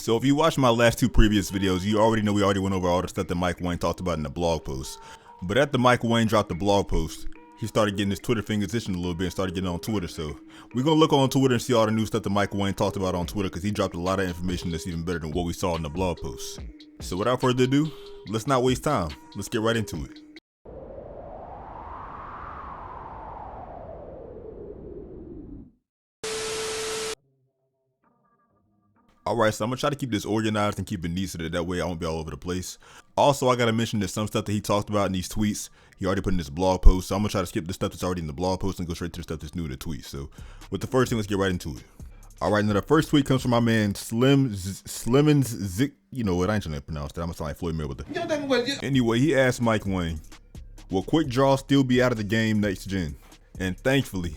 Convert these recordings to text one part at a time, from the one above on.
So if you watched my last two previous videos, you already know we already went over all the stuff that Mike Wang talked about in the blog post. But after Mike Wang dropped the blog post, he started getting his Twitter fingers itching a little bit and started getting on Twitter. So we're going to look on Twitter and see all the new stuff that Mike Wang talked about on Twitter, because he dropped a lot of information that's even better than what we saw in the blog post. So without further ado, let's not waste time. Let's get right into it. Alright, so I'm going to try to keep this organized and keep it neat so that way I won't be all over the place. Also, I got to mention that some stuff that he talked about in these tweets, he already put in this blog post. So I'm going to try to skip the stuff that's already in the blog post and go straight to the stuff that's new in the tweet. So with the first thing, let's get right into it. Alright, now the first tweet comes from my man Slimens Zik. You know what, I ain't trying to pronounce that. I'm going to sound like Floyd Mayweather. Anyway, he asked Mike Wang, will Quick Draw still be out of the game next gen? And thankfully,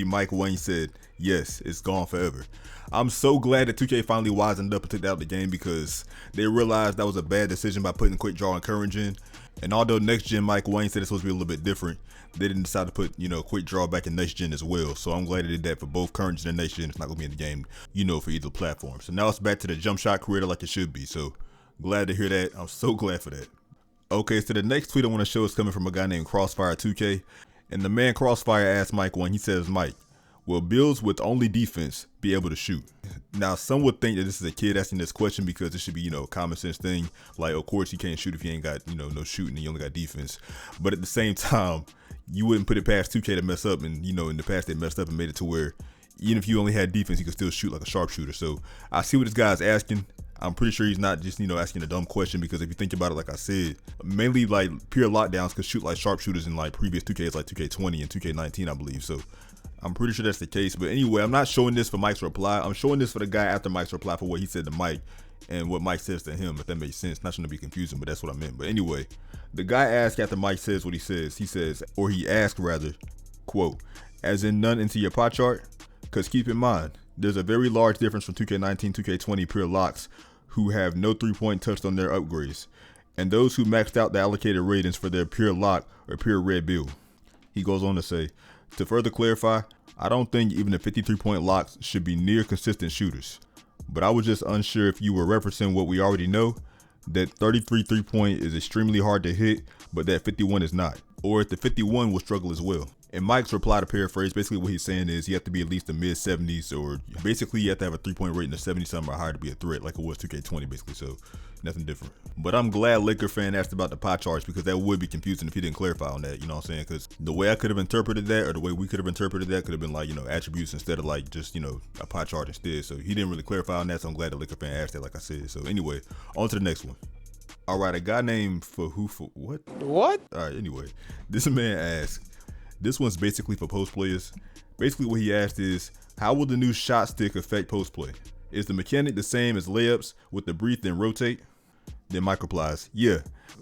Mike Wang said, yes, it's gone forever. I'm so glad that 2K finally wisened up and took that out of the game, because they realized that was a bad decision by putting Quick Draw in current gen. And although next gen Mike Wang said it's supposed to be a little bit different, they didn't decide to put, Quick Draw back in next gen as well. So I'm glad they did that for both current gen and next gen. It's not gonna be in the game, for either platform. So now it's back to the jump shot creator like it should be. So glad to hear that. I'm so glad for that. Okay, so the next tweet I want to show is coming from a guy named Crossfire2K. And the man Crossfire asked Mike Wang, he says, Mike, will builds with only defense be able to shoot? Now, some would think that this is a kid asking this question, because it should be, a common sense thing. Like, of course you can't shoot if you ain't got, no shooting and you only got defense. But at the same time, you wouldn't put it past 2K to mess up. And, in the past they messed up and made it to where even if you only had defense, you could still shoot like a sharpshooter. So I see what this guy's asking. I'm pretty sure he's not just, asking a dumb question, because if you think about it, like I said, mainly like pure lockdowns could shoot like sharpshooters in like previous 2Ks, like 2K20 and 2K19, I believe. So I'm pretty sure that's the case. But anyway, I'm not showing this for Mike's reply. I'm showing this for the guy after Mike's reply for what he said to Mike and what Mike says to him, if that makes sense. Not trying to be confusing, but that's what I meant. But anyway, the guy asked after Mike says what he says, or he asked rather, quote, as in none into your pie chart? Because keep in mind, there's a very large difference from 2K19, 2K20 pure locks who have no 3-point touched on their upgrades, and those who maxed out the allocated ratings for their pure lock or pure red build. He goes on to say, to further clarify, I don't think even the 53-point locks should be near consistent shooters, but I was just unsure if you were referencing what we already know, that 33 3-point is extremely hard to hit, but that 51 is not, or if the 51 will struggle as well. And Mike's reply, to paraphrase, basically what he's saying is you have to be at least the mid 70s, or basically you have to have a 3-point rating of 70 something or higher to be a threat, like it was 2K20 basically. So nothing different. But I'm glad Laker fan asked about the pie charts, because that would be confusing if he didn't clarify on that, you know what I'm saying? Because the way I could have interpreted that, or the way we could have interpreted that, could have been like, attributes instead of like just, a pie chart instead. So he didn't really clarify on that, so I'm glad the Laker fan asked that, like I said. So anyway, on to the next one. All right, a guy named what? All right, anyway, this man asked, this one's basically for post players. Basically what he asked is, how will the new shot stick affect post play? Is the mechanic the same as layups with the breathe and rotate? Then Mike replies, yeah.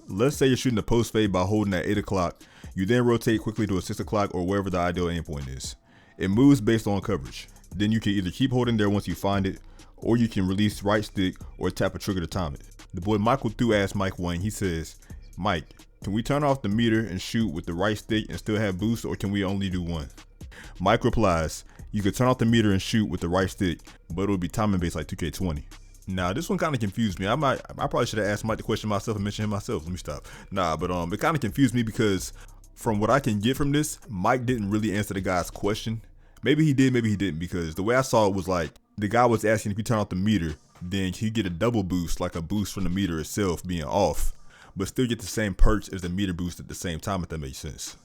Let's say you're shooting a post fade by holding at 8 o'clock. You then rotate quickly to a 6 o'clock or wherever the ideal aim point is. It moves based on coverage. Then you can either keep holding there once you find it, or you can release right stick or tap a trigger to time it. The boy Michael Thu asked Mike Wang, he says, Mike, can we turn off the meter and shoot with the right stick and still have boost, or can we only do one? Mike replies, you can turn off the meter and shoot with the right stick, but it would be timing based like 2K20. Now this one kind of confused me. I probably should have asked Mike the question myself and mentioned him myself. Let me stop. But it kind of confused me, because from what I can get from this, Mike didn't really answer the guy's question. Maybe he did, maybe he didn't, because the way I saw it was like the guy was asking if you turn off the meter, then you get a double boost, like a boost from the meter itself being off, but still get the same perks as the meter boost at the same time, if that makes sense.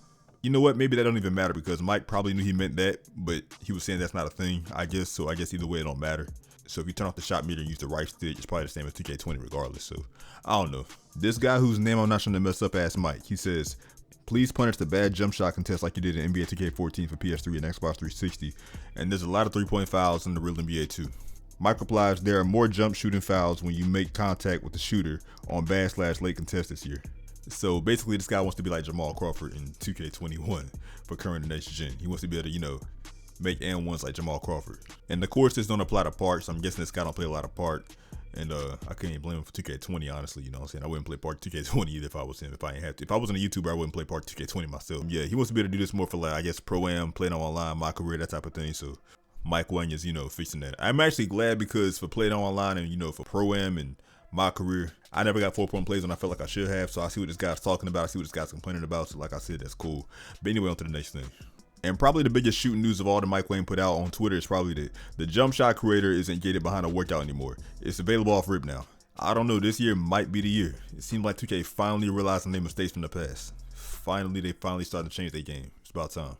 You know what, maybe that don't even matter, because Mike probably knew he meant that, but he was saying that's not a thing, I guess. So I guess either way it don't matter. So if you turn off the shot meter and use the right stick, it's probably the same as 2K20 regardless. So I don't know. This guy whose name I'm not trying to mess up asked Mike, he says, please punish the bad jump shot contest like you did in NBA 2K14 for PS3 and Xbox 360. And there's a lot of 3-point fouls in the real NBA too. Mike replies, there are more jump shooting fouls when you make contact with the shooter on bad/late contests this year. So basically this guy wants to be like Jamal Crawford in 2K21 for current and next gen. He wants to be able to, make and ones like Jamal Crawford. And of course this don't apply to parts, so I'm guessing this guy don't play a lot of part. And I can't even blame him for 2K20, honestly, you know what I'm saying? I wouldn't play part 2K20 either if I was him, if I ain't have to. If I wasn't a YouTuber, I wouldn't play part 2K20 myself. Yeah, he wants to be able to do this more for like, I guess, pro-am, playing online, my career, that type of thing. So Mike Wang is, fixing that. I'm actually glad because for playing online and, for Pro-Am and my career, I never got 4-point plays when I felt like I should have. So I see what this guy's talking about. I see what this guy's complaining about. So like I said, that's cool. But anyway, on to the next thing. And probably the biggest shooting news of all that Mike Wang put out on Twitter is probably that the jump shot creator isn't gated behind a workout anymore. It's available off rip now. I don't know, this year might be the year. It seemed like 2K finally realizing their mistakes from the past. They finally started to change their game. It's about time.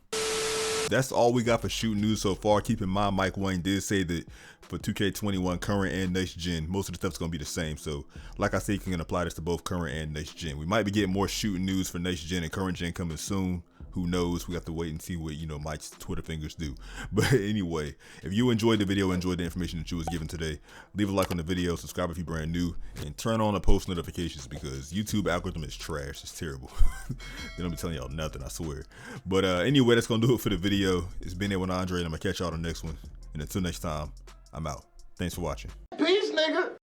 That's all we got for shooting news so far. Keep in mind, Mike Wang did say that for 2K21 current and next gen, most of the stuff's gonna be the same. So like I said, you can apply this to both current and next gen. We might be getting more shooting news for next gen and current gen coming soon. Who knows? We have to wait and see what Mike's Twitter fingers do. But anyway, if you enjoyed the video, enjoyed the information that you was given today, leave a like on the video, subscribe if you're brand new, and turn on the post notifications because YouTube algorithm is trash. It's terrible. They don't be telling y'all nothing, I swear. But anyway, that's gonna do it for the video. It's been there with Andre, and I'm gonna catch y'all on the next one. And until next time, I'm out. Thanks for watching. Peace, nigga.